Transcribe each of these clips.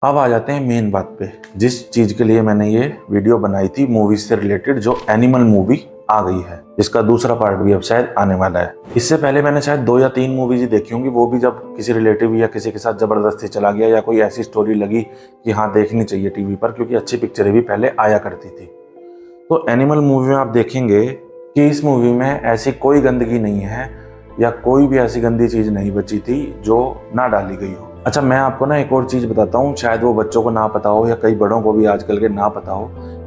अब आ जाते हैं मेन बात पे, जिस चीज के लिए मैंने ये वीडियो बनाई थी मूवीज से रिलेटेड, जो एनिमल मूवी आ गई है। इसका दूसरा पार्ट भी अब शायद आने वाला है। इससे पहले मैंने शायद 2 या 3 मूवीज ही देखी होंगी, वो भी जब किसी रिलेटिव या किसी के साथ जबरदस्ती चला गया या कोई ऐसी स्टोरी लगी कि हाँ देखनी चाहिए टीवी पर, क्योंकि अच्छी पिक्चरें भी पहले आया करती थी। तो एनिमल मूवी में आप देखेंगे कि इस मूवी में ऐसी कोई गंदगी नहीं है या कोई भी ऐसी गंदी चीज नहीं बची थी जो ना डाली गई हो। अच्छा, मैं आपको ना एक और चीज बताता हूँ, शायद वो बच्चों को ना पता हो या कई बड़ों को भी आजकल के ना पता हो,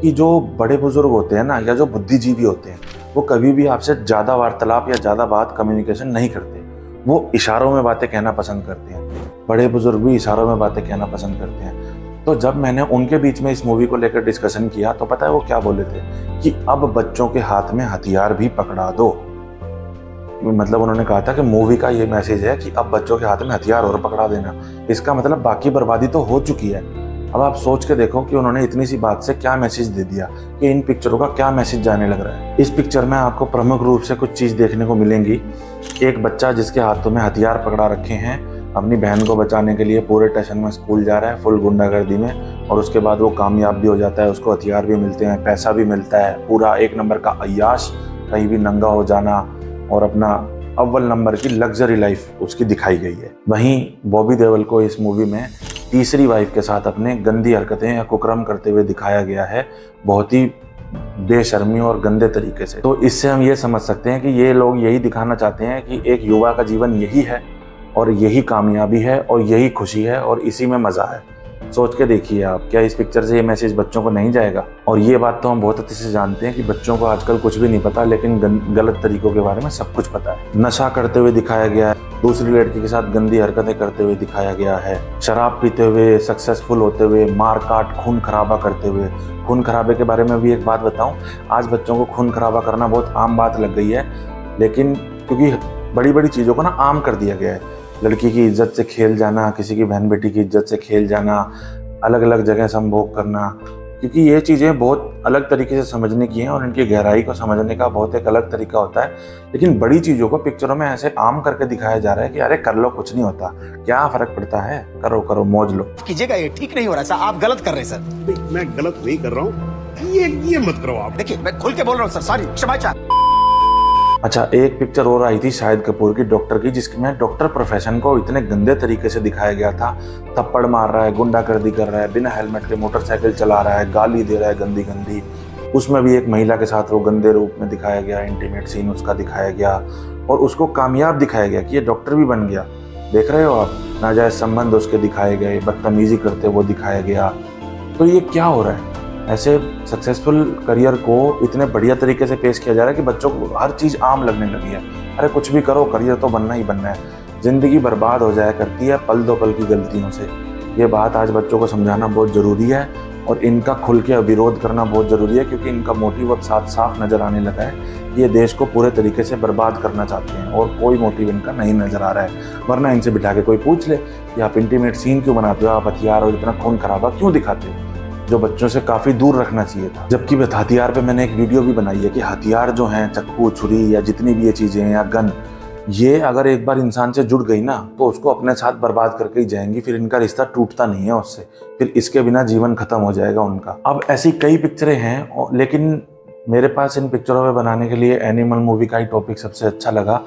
कि जो बड़े बुजुर्ग होते हैं ना या जो बुद्धिजीवी होते हैं, वो कभी भी आपसे ज़्यादा वार्तालाप या ज़्यादा बात कम्युनिकेशन नहीं करते। वो इशारों में बातें कहना पसंद करते हैं। बड़े बुजुर्ग भी इशारों में बातें कहना पसंद करते हैं। तो जब मैंने उनके बीच में इस मूवी को लेकर डिस्कशन किया तो पता है वो क्या बोले थे कि अब बच्चों के हाथ में हथियार भी पकड़ा दो। मतलब उन्होंने कहा था कि मूवी का ये मैसेज है कि अब बच्चों के हाथ में हथियार और पकड़ा देना। इसका मतलब बाकी बर्बादी तो हो चुकी है। अब आप सोच के देखो कि उन्होंने इतनी सी बात से क्या मैसेज दे दिया, कि इन पिक्चरों का क्या मैसेज जाने लग रहा है। इस पिक्चर में आपको प्रमुख रूप से कुछ चीज़ देखने को मिलेंगी। एक बच्चा जिसके हाथों में हथियार पकड़ा रखे हैं, अपनी बहन को बचाने के लिए पूरे टेंशन में स्कूल जा रहा है, फुल गुंडागर्दी में, और उसके बाद वो कामयाब भी हो जाता है। उसको हथियार भी मिलते हैं, पैसा भी मिलता है, पूरा 1 नंबर का अय्याश, कहीं भी नंगा हो जाना और अपना अव्वल नंबर की लग्जरी लाइफ उसकी दिखाई गई है। वहीं बॉबी देओल को इस मूवी में तीसरी वाइफ के साथ अपने गंदी हरकतें या कुकर्म करते हुए दिखाया गया है, बहुत ही बेशर्मी और गंदे तरीके से। तो इससे हम ये समझ सकते हैं कि ये लोग यही दिखाना चाहते हैं कि एक युवा का जीवन यही है और यही कामयाबी है और यही खुशी है और इसी में मजा है। सोच के देखिए आप, क्या इस पिक्चर से ये मैसेज बच्चों को नहीं जाएगा? और ये बात तो हम बहुत अच्छे से जानते हैं कि बच्चों को आजकल कुछ भी नहीं पता, लेकिन गलत तरीकों के बारे में सब कुछ पता है। नशा करते हुए दिखाया गया है, दूसरी लड़की के साथ गंदी हरकतें करते हुए दिखाया गया है, शराब पीते हुए, सक्सेसफुल होते हुए, मार काट खून खराबा करते हुए। खून खराबे के बारे में भी एक बात बताऊं, आज बच्चों को खून खराबा करना बहुत आम बात लग गई है, लेकिन क्योंकि बड़ी बड़ी चीज़ों को ना आम कर दिया गया है। लड़की की इज्जत से खेल जाना, किसी की बहन बेटी की इज्जत से खेल जाना, अलग अलग जगह संभोग करना, क्योंकि ये चीज़ें बहुत अलग तरीके से समझने की हैं और इनकी गहराई को समझने का बहुत एक अलग तरीका होता है। लेकिन बड़ी चीज़ों को पिक्चरों में ऐसे आम करके दिखाया जा रहा है कि अरे कर लो, कुछ नहीं होता, क्या फर्क पड़ता है, करो करो मौज लो। कीजिएगा, ये ठीक नहीं हो रहा सर, आप गलत कर रहे हैं सर। मैं गलत नहीं कर रहा हूँ, ये मत करो आप। देखिए मैं खुल के बोल रहा हूँ सर, सॉरी, क्षमा चाहता। अच्छा, एक पिक्चर और आई थी शाहिद कपूर की, डॉक्टर की, जिसमें डॉक्टर प्रोफेशन को इतने गंदे तरीके से दिखाया गया था। थप्पड़ मार रहा है, गुंडागर्दी कर रहा है, बिना हेलमेट के मोटरसाइकिल चला रहा है, गाली दे रहा है गंदी गंदी। उसमें भी एक महिला के साथ वो गंदे रूप में दिखाया गया, इंटीमेट सीन उसका दिखाया गया और उसको कामयाब दिखाया गया कि ये डॉक्टर भी बन गया। देख रहे हो आप, नाजायज संबंध उसके दिखाए गए, बदतमीजी करते वो दिखाया गया। तो ये क्या हो रहा है? ऐसे सक्सेसफुल करियर को इतने बढ़िया तरीके से पेश किया जा रहा है कि बच्चों को हर चीज़ आम लगने लगी है। अरे कुछ भी करो, करियर तो बनना ही बनना है। ज़िंदगी बर्बाद हो जाया करती है पल दो पल की गलतियों से। ये बात आज बच्चों को समझाना बहुत ज़रूरी है और इनका खुल के विरोध करना बहुत ज़रूरी है, क्योंकि इनका मोटिव अब साफ साफ नज़र आने लगा है। ये देश को पूरे तरीके से बर्बाद करना चाहते हैं और कोई मोटिव इनका नहीं नज़र आ रहा है। वरना इनसे बिठा के कोई पूछ ले कि आप इंटीमेट सीन क्यों बनाते हो, आप हथियार और इतना खून खराबा क्यों दिखाते हो, जो बच्चों से काफ़ी दूर रखना चाहिए था। जबकि हथियार पे मैंने एक वीडियो भी बनाई है कि हथियार जो हैं, चक्कू, छुरी या जितनी भी ये चीज़ें हैं या गन, ये अगर एक बार इंसान से जुड़ गई ना तो उसको अपने साथ बर्बाद करके ही जाएंगी। फिर इनका रिश्ता टूटता नहीं है उससे, फिर इसके बिना जीवन खत्म हो जाएगा उनका। अब ऐसी कई पिक्चरें हैं, लेकिन मेरे पास इन पिक्चरों में बनाने के लिए एनिमल मूवी का ही टॉपिक सबसे अच्छा लगा।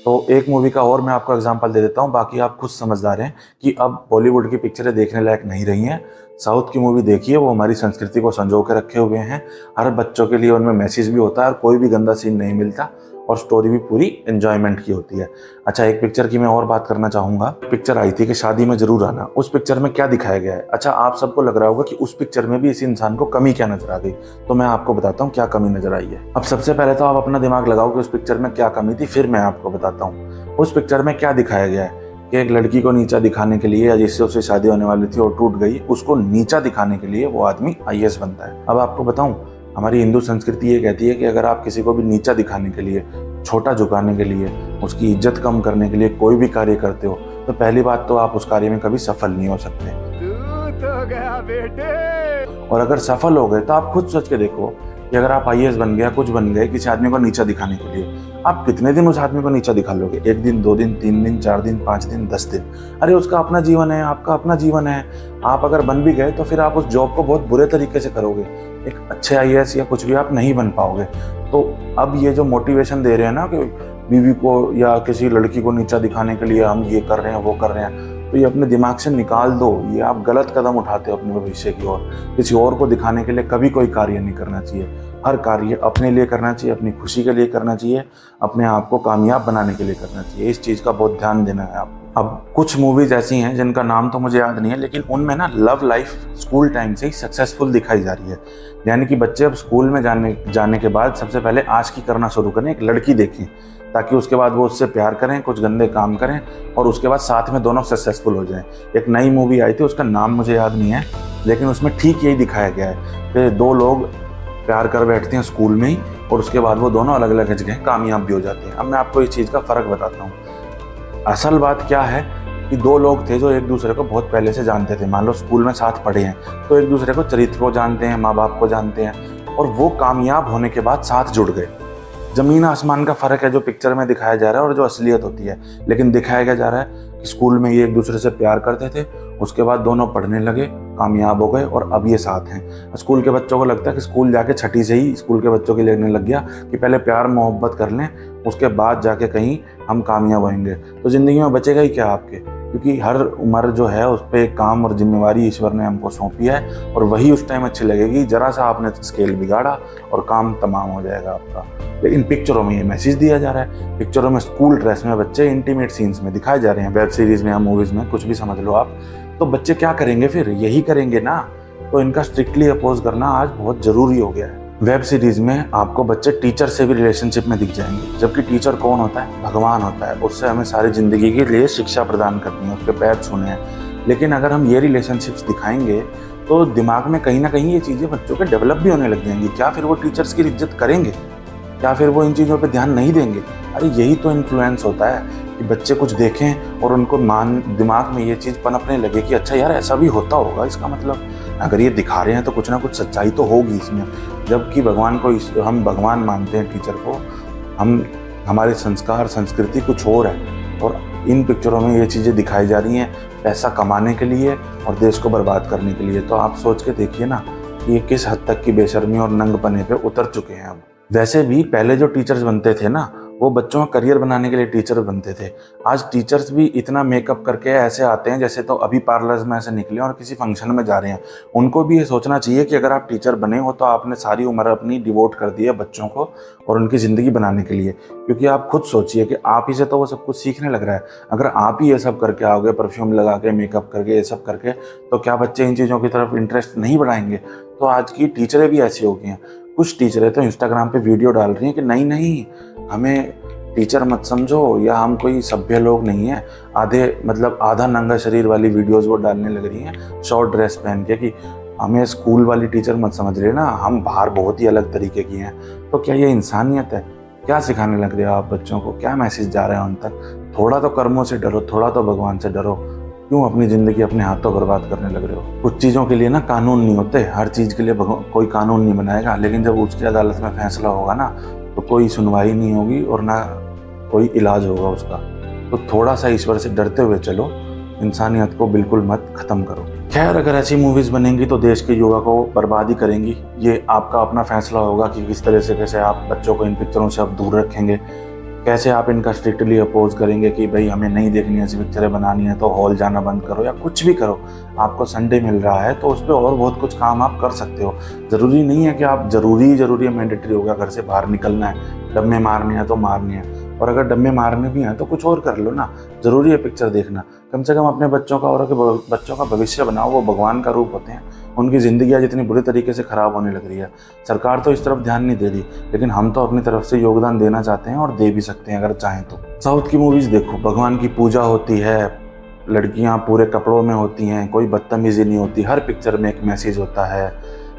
तो एक मूवी का और मैं आपको एग्जांपल दे देता हूँ, बाकी आप खुद समझदार हैं कि अब बॉलीवुड की पिक्चरें देखने लायक नहीं रही हैं। साउथ की मूवी देखिए, वो हमारी संस्कृति को संजो के रखे हुए हैं। हर बच्चों के लिए उनमें मैसेज भी होता है और कोई भी गंदा सीन नहीं मिलता और स्टोरी भी पूरी एंजॉयमेंट की होती है। अच्छा, एक पिक्चर की मैं और बात करना चाहूँगा। पिक्चर आई थी कि शादी में जरूर आना। उस पिक्चर में क्या दिखाया गया है? अच्छा, आप सबको लग रहा होगा कि उस पिक्चर में भी इस इंसान को कमी क्या नजर आ गई, तो मैं आपको बताता हूँ क्या कमी नजर आई है। अब सबसे पहले तो आप अपना दिमाग लगाओ कि उस पिक्चर में क्या कमी थी, फिर मैं आपको बताता हूँ उस पिक्चर में क्या दिखाया गया है। कि एक लड़की को नीचा दिखाने के लिए, या जिससे उससे शादी होने वाली थी और टूट गई, उसको नीचा दिखाने के लिए वो आदमी IAS बनता है। अब आपको बताऊं, हमारी हिंदू संस्कृति ये कहती है कि अगर आप किसी को भी नीचा दिखाने के लिए, छोटा झुकाने के लिए, उसकी इज्जत कम करने के लिए कोई भी कार्य करते हो, तो पहली बात तो आप उस कार्य में कभी सफल नहीं हो सकते। तू तो गया बेटे। और अगर सफल हो गए तो आप खुद सोच के देखो कि अगर आप IAS बन गया, कुछ बन गए किसी आदमी को नीचा दिखाने के लिए, आप कितने दिन उस आदमी को नीचा दिखा लोगे? 1 दिन, 2 दिन, 3 दिन, 4 दिन, 5 दिन, 10 दिन? अरे उसका अपना जीवन है, आपका अपना जीवन है। आप अगर बन भी गए तो फिर आप उस जॉब को बहुत बुरे तरीके से करोगे। एक अच्छे IAS या कुछ भी आप नहीं बन पाओगे। तो अब ये जो मोटिवेशन दे रहे हैं ना कि बीवी को या किसी लड़की को नीचा दिखाने के लिए हम ये कर रहे हैं, वो कर रहे हैं, तो ये अपने दिमाग से निकाल दो। ये आप गलत कदम उठाते हो अपने भविष्य की ओर। किसी और को दिखाने के लिए कभी कोई कार्य नहीं करना चाहिए। हर कार्य अपने लिए करना चाहिए, अपनी खुशी के लिए करना चाहिए, अपने आप को कामयाब बनाने के लिए करना चाहिए। इस चीज़ का बहुत ध्यान देना है आपको। अब कुछ मूवीज़ ऐसी हैं जिनका नाम तो मुझे याद नहीं है, लेकिन उनमें ना लव लाइफ स्कूल टाइम से ही सक्सेसफुल दिखाई जा रही है। यानी कि बच्चे अब स्कूल में जाने के बाद सबसे पहले आशिकी करना शुरू करें, एक लड़की देखें, ताकि उसके बाद वो उससे प्यार करें, कुछ गंदे काम करें और उसके बाद साथ में दोनों सक्सेसफुल हो जाएं। एक नई मूवी आई थी, उसका नाम मुझे याद नहीं है, लेकिन उसमें ठीक यही दिखाया गया है कि 2 लोग प्यार कर बैठते हैं स्कूल में ही और उसके बाद वो दोनों अलग अलग जगह कामयाब भी हो जाते हैं। अब मैं आपको इस चीज़ का फ़र्क बताता हूँ। असल बात क्या है कि 2 लोग थे जो एक दूसरे को बहुत पहले से जानते थे। मान लो स्कूल में साथ पढ़े हैं तो एक दूसरे को चरित्र को जानते हैं, माँ बाप को जानते हैं, और वो कामयाब होने के बाद साथ जुड़ गए। ज़मीन आसमान का फ़र्क है जो पिक्चर में दिखाया जा रहा है और जो असलियत होती है। लेकिन दिखाया क्या जा रहा है कि स्कूल में ये एक दूसरे से प्यार करते थे, उसके बाद दोनों पढ़ने लगे, कामयाब हो गए और अब ये साथ हैं। स्कूल के बच्चों को लगता है कि स्कूल जाके छठी से ही स्कूल के बच्चों के लगने लग गया कि पहले प्यार मोहब्बत कर लें, उसके बाद जाके कहीं हम कामयाब होंगे। तो ज़िंदगी में बचेगा ही क्या आपके? क्योंकि हर उम्र जो है उस पर एक काम और जिम्मेवारी ईश्वर ने हमको सौंपी है और वही उस टाइम अच्छी लगेगी। जरा सा आपने स्केल बिगाड़ा और काम तमाम हो जाएगा आपका। लेकिन पिक्चरों में ये मैसेज दिया जा रहा है। पिक्चरों में स्कूल ड्रेस में बच्चे इंटीमेट सीन्स में दिखाए जा रहे हैं, वेब सीरीज़ में या मूवीज़ में, कुछ भी समझ लो आप। तो बच्चे क्या करेंगे फिर? यही करेंगे ना। तो इनका स्ट्रिक्टली अपोज करना आज बहुत ज़रूरी हो गया है। वेब सीरीज़ में आपको बच्चे टीचर से भी रिलेशनशिप में दिख जाएंगे, जबकि टीचर कौन होता है? भगवान होता है। उससे हमें सारी ज़िंदगी के लिए शिक्षा प्रदान करनी है, उसके पैर छूने हैं। लेकिन अगर हम ये रिलेशनशिप्स दिखाएंगे तो दिमाग में कहीं ना कहीं ये चीज़ें बच्चों के डेवलप भी होने लग जाएंगी। क्या फिर वो टीचर्स की इज्जत करेंगे? क्या फिर वो इन चीज़ों पे ध्यान नहीं देंगे? अरे यही तो इन्फ्लुएंस होता है कि बच्चे कुछ देखें और उनको दिमाग में ये चीज़ पनपने लगे कि अच्छा यार ऐसा भी होता होगा। इसका मतलब अगर ये दिखा रहे हैं तो कुछ ना कुछ सच्चाई तो होगी इसमें। जबकि भगवान को हम भगवान मानते हैं टीचर को, हमारे संस्कार संस्कृति कुछ और है। और इन पिक्चरों में ये चीज़ें दिखाई जा रही हैं पैसा कमाने के लिए और देश को बर्बाद करने के लिए। तो आप सोच के देखिए ना कि ये किस हद तक की बेशर्मी और नंगपने पे उतर चुके हैं अब। वैसे भी पहले जो टीचर्स बनते थे ना, वो बच्चों का करियर बनाने के लिए टीचर बनते थे। आज टीचर्स भी इतना मेकअप करके ऐसे आते हैं जैसे तो अभी पार्लर्स में ऐसे निकले और किसी फंक्शन में जा रहे हैं। उनको भी ये सोचना चाहिए कि अगर आप टीचर बने हो तो आपने सारी उम्र अपनी डिवोट कर दी है बच्चों को और उनकी ज़िंदगी बनाने के लिए। क्योंकि आप खुद सोचिए कि आप ही से तो वो सब कुछ सीखने लग रहा है। अगर आप ही ये सब करके आओगे, परफ्यूम लगा के, मेकअप करके, ये सब करके, तो क्या बच्चे इन चीज़ों की तरफ इंटरेस्ट नहीं बढ़ाएंगे? तो आज की टीचरें भी ऐसी हो गई हैं। कुछ टीचरें तो इंस्टाग्राम पे वीडियो डाल रही हैं कि नहीं हमें टीचर मत समझो या हम कोई सभ्य लोग नहीं हैं। आधा नंगा शरीर वाली वीडियोस वो डालने लग रही हैं शॉर्ट ड्रेस पहन के कि हमें स्कूल वाली टीचर मत समझ रहे ना, हम बाहर बहुत ही अलग तरीके की हैं। तो क्या ये इंसानियत है? क्या सिखाने लग रहे हो आप बच्चों को? क्या मैसेज जा रहा है उन तक? थोड़ा तो कर्मों से डरो, थोड़ा तो भगवान से डरो। क्यों अपनी ज़िंदगी अपने हाथों बर्बाद करने लग रहे हो? कुछ चीज़ों के लिए ना कानून नहीं होते, हर चीज़ के लिए कोई कानून नहीं बनाएगा। लेकिन जब उसकी अदालत में फैसला होगा ना तो कोई सुनवाई नहीं होगी और ना कोई इलाज होगा उसका। तो थोड़ा सा ईश्वर से डरते हुए चलो, इंसानियत को बिल्कुल मत ख़त्म करो। खैर, अगर ऐसी मूवीज़ बनेंगी तो देश के युवा को बर्बाद ही करेंगी। ये आपका अपना फैसला होगा कि किस तरह से कैसे आप बच्चों को इन पिक्चरों से आप दूर रखेंगे, कैसे आप इनका स्ट्रिक्टली अपोज करेंगे कि भाई हमें नहीं देखनी ऐसी पिक्चरें बनानी है तो हॉल जाना बंद करो या कुछ भी करो। आपको संडे मिल रहा है तो उस पर और बहुत कुछ काम आप कर सकते हो। ज़रूरी नहीं है कि आप ज़रूरी मैंडेटरी होगा घर से बाहर निकलना है, डब्बे मारने हैं तो मारने हैं। और अगर डब्बे मारने भी हैं तो कुछ और कर लो ना। ज़रूरी है पिक्चर देखना? कम से कम अपने बच्चों का और बच्चों का भविष्य बनाओ। वो भगवान का रूप होते हैं, उनकी ज़िंदगी आज इतनी बुरी तरीके से ख़राब होने लग रही है। सरकार तो इस तरफ ध्यान नहीं दे रही, लेकिन हम तो अपनी तरफ से योगदान देना चाहते हैं और दे भी सकते हैं अगर चाहें तो। साउथ की मूवीज़ देखो, भगवान की पूजा होती है, लड़कियाँ पूरे कपड़ों में होती हैं, कोई बदतमीज़ी नहीं होती, हर पिक्चर में एक मैसेज होता है।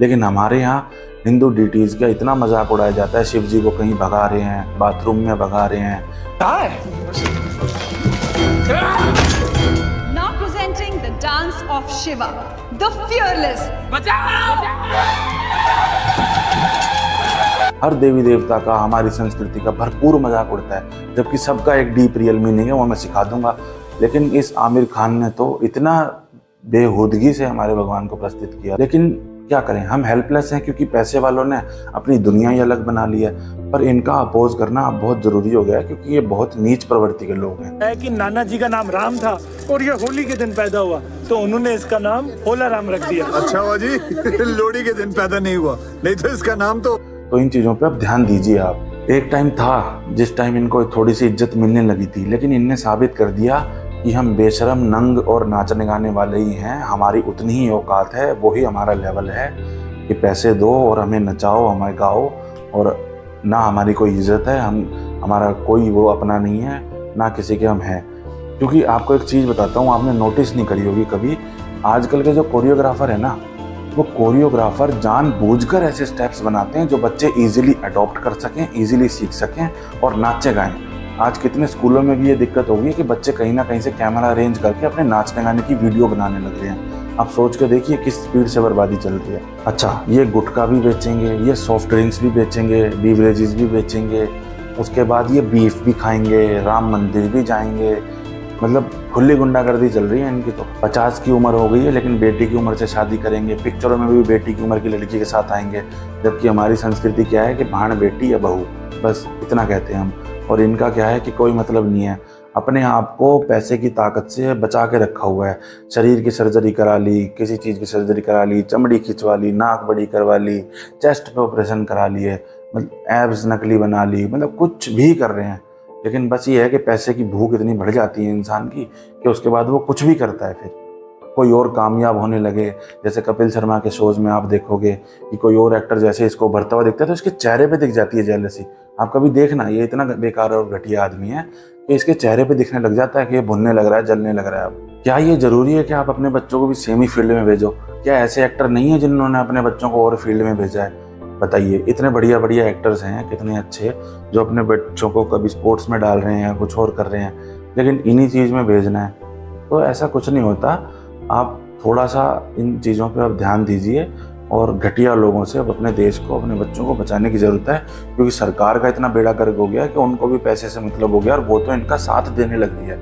लेकिन हमारे यहाँ हिंदू डिटीज़ का इतना मजाक उड़ाया जाता है। शिव जी को कहीं भगा रहे हैं, बाथरूम में भगा रहे हैं। Now presenting the dance of Shiva, the fearless. हर देवी देवता का, हमारी संस्कृति का भरपूर मजाक उड़ता है, जबकि सबका एक डीप रियल मीनिंग है, वो मैं सिखा दूंगा। लेकिन इस आमिर खान ने तो इतना बेहूदगी से हमारे भगवान को प्रस्तुत किया। लेकिन क्या करें, हम हेल्पलेस हैं, क्योंकि पैसे वालों ने अपनी दुनिया ही अलग बना ली है। पर इनका अपोज करना अब बहुत जरूरी हो गया है, क्योंकि ये बहुत नीच प्रवृत्ति के लोग हैं। है कि नाना जी का नाम राम था और ये होली के दिन पैदा हुआ, तो उन्होंने इसका नाम होला राम रख दिया। अच्छा हुआ जी लोहड़ी के दिन पैदा नहीं हुआ, नहीं तो इसका नाम तो इन चीजों पे अब ध्यान दीजिए आप। एक टाइम था जिस टाइम इनको थोड़ी सी इज्जत मिलने लगी थी, लेकिन इनने साबित कर दिया कि हम बेशरम, नंग और नाचने गाने वाले ही हैं। हमारी उतनी ही औकात है, वो ही हमारा लेवल है कि पैसे दो और हमें नचाओ, हमें गाओ, और ना हमारी कोई इज्जत है, हमारा कोई वो अपना नहीं है, ना किसी के हम हैं। क्योंकि आपको एक चीज़ बताता हूँ, आपने नोटिस नहीं करी होगी कभी, आजकल के जो कोरियोग्राफर है ना, वो कोरियोग्राफर जानबूझकर ऐसे स्टेप्स बनाते हैं जो बच्चे इजीली अडॉप्ट कर सकें, इजीली सीख सकें और नाचे गाएं। आज कितने स्कूलों में भी ये दिक्कत हो गई है कि बच्चे कहीं ना कहीं से कैमरा अरेंज करके अपने नाचने गाने की वीडियो बनाने लग रहे हैं। आप सोच के देखिए किस स्पीड से बर्बादी चल रही है। अच्छा, ये गुटखा भी बेचेंगे, ये सॉफ्ट ड्रिंक्स भी बेचेंगे, बीवरेजेस भी बेचेंगे, उसके बाद ये बीफ भी खाएंगे, राम मंदिर भी जाएंगे। मतलब खुली गुंडागर्दी चल रही है इनकी। तो 50 की उम्र हो गई है, लेकिन बेटी की उम्र से शादी करेंगे, पिक्चरों में भी बेटी की उम्र की लड़की के साथ आएंगे, जबकि हमारी संस्कृति क्या है कि भाण बेटी या बहू, बस इतना कहते हैं हम। और इनका क्या है कि कोई मतलब नहीं है, अपने आप को पैसे की ताकत से बचा के रखा हुआ है। शरीर की सर्जरी करा ली, किसी चीज़ की सर्जरी करा ली, चमड़ी खिंचवा ली, नाक बड़ी करवा ली, चेस्ट पे ऑपरेशन करा लिए, मतलब एब्स नकली बना ली, मतलब कुछ भी कर रहे हैं। लेकिन बस ये है कि पैसे की भूख इतनी बढ़ जाती है इंसान की कि उसके बाद वो कुछ भी करता है। फिर कोई और कामयाब होने लगे, जैसे कपिल शर्मा के शोज़ में आप देखोगे कि कोई और एक्टर जैसे इसको बढ़ता हुआ दिखता है तो इसके चेहरे पे दिख जाती है जेलसी। आप कभी देखना, ये इतना बेकार और घटिया आदमी है कि इसके चेहरे पे दिखने लग जाता है कि ये भुनने लग रहा है, जलने लग रहा है। अब क्या ये ज़रूरी है कि आप अपने बच्चों को भी सेम ही फील्ड में भेजो? क्या ऐसे एक्टर नहीं है जिन्होंने अपने बच्चों को और फील्ड में भेजा है? बताइए, इतने बढ़िया बढ़िया एक्टर्स हैं, कितने अच्छे, जो अपने बच्चों को कभी स्पोर्ट्स में डाल रहे हैं, कुछ और कर रहे हैं, लेकिन इन्हीं चीज़ में भेजना है। तो ऐसा कुछ नहीं होता। आप थोड़ा सा इन चीज़ों पे आप ध्यान दीजिए और घटिया लोगों से अब अपने देश को, अपने बच्चों को बचाने की ज़रूरत है, क्योंकि सरकार का इतना बेड़ा गर्क हो गया है कि उनको भी पैसे से मतलब हो गया और वो तो इनका साथ देने लग रही है।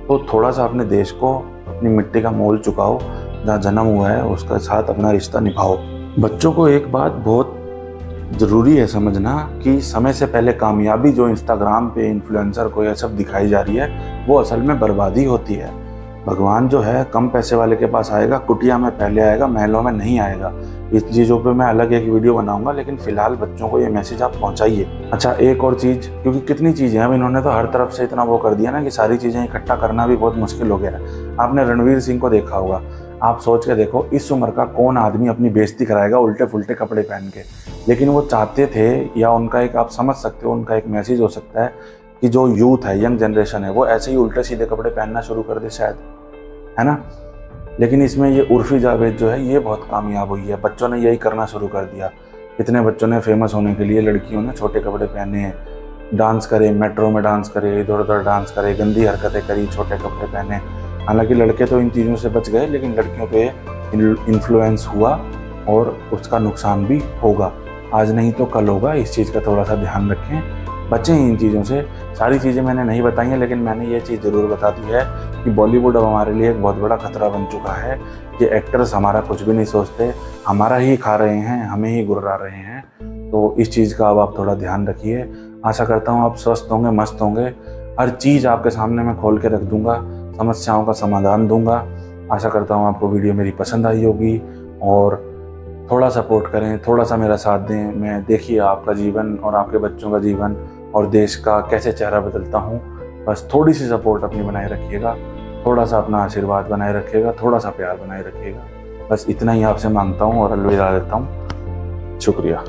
तो थोड़ा सा अपने देश को, अपनी मिट्टी का मोल चुकाओ, जहाँ जन्म हुआ है उसके साथ अपना रिश्ता निभाओ। बच्चों को एक बात बहुत ज़रूरी है समझना कि समय से पहले कामयाबी जो इंस्टाग्राम पे इन्फ्लुएंसर को यह सब दिखाई जा रही है, वो असल में बर्बादी होती है। भगवान जो है कम पैसे वाले के पास आएगा, कुटिया में पहले आएगा, महलों में नहीं आएगा। इस चीज़ों पे मैं अलग एक वीडियो बनाऊंगा, लेकिन फिलहाल बच्चों को ये मैसेज आप पहुंचाइए। अच्छा, एक और चीज़, क्योंकि कितनी चीज़ें हैं, अब इन्होंने तो हर तरफ से इतना वो कर दिया ना कि सारी चीज़ें इकट्ठा करना भी बहुत मुश्किल हो गया है। आपने रणवीर सिंह को देखा होगा, आप सोच के देखो, इस उम्र का कौन आदमी अपनी बेइज्जती कराएगा उल्टे फुल्टे कपड़े पहन के? लेकिन वो चाहते थे, या उनका एक, आप समझ सकते हो, उनका एक मैसेज हो सकता है कि जो यूथ है, यंग जनरेशन है, वो ऐसे ही उल्टे सीधे कपड़े पहनना शुरू कर दे शायद, है ना। लेकिन इसमें ये उर्फी जावेद जो है, ये बहुत कामयाब हुई है। बच्चों ने यही करना शुरू कर दिया। कितने बच्चों ने फेमस होने के लिए, लड़कियों ने छोटे कपड़े पहने, डांस करे, मेट्रो में डांस करे, इधर उधर डांस करे, गंदी हरकतें करी, छोटे कपड़े पहने। हालांकि लड़के तो इन चीज़ों से बच गए, लेकिन लड़कियों पे इन्फ्लुएंस हुआ और उसका नुकसान भी होगा। आज नहीं तो कल होगा। इस चीज़ का थोड़ा सा ध्यान रखें, बचें इन चीज़ों से। सारी चीज़ें मैंने नहीं बताई हैं, लेकिन मैंने ये चीज़ ज़रूर बता दी है कि बॉलीवुड अब हमारे लिए एक बहुत बड़ा खतरा बन चुका है। ये एक्टर्स हमारा कुछ भी नहीं सोचते, हमारा ही खा रहे हैं, हमें ही गुर्रा रहे हैं। तो इस चीज़ का अब आप थोड़ा ध्यान रखिए। आशा करता हूँ आप स्वस्थ होंगे, मस्त होंगे। हर चीज़ आपके सामने मैं खोल के रख दूँगा, समस्याओं का समाधान दूँगा। आशा करता हूँ आपको वीडियो मेरी पसंद आई होगी, और थोड़ा सपोर्ट करें, थोड़ा सा मेरा साथ दें। मैं देखिए आपका जीवन और आपके बच्चों का जीवन और देश का कैसे चेहरा बदलता हूँ। बस थोड़ी सी सपोर्ट अपनी बनाए रखिएगा, थोड़ा सा अपना आशीर्वाद बनाए रखिएगा, थोड़ा सा प्यार बनाए रखिएगा। बस इतना ही आपसे मांगता हूँ और अलविदा देता हूँ। शुक्रिया।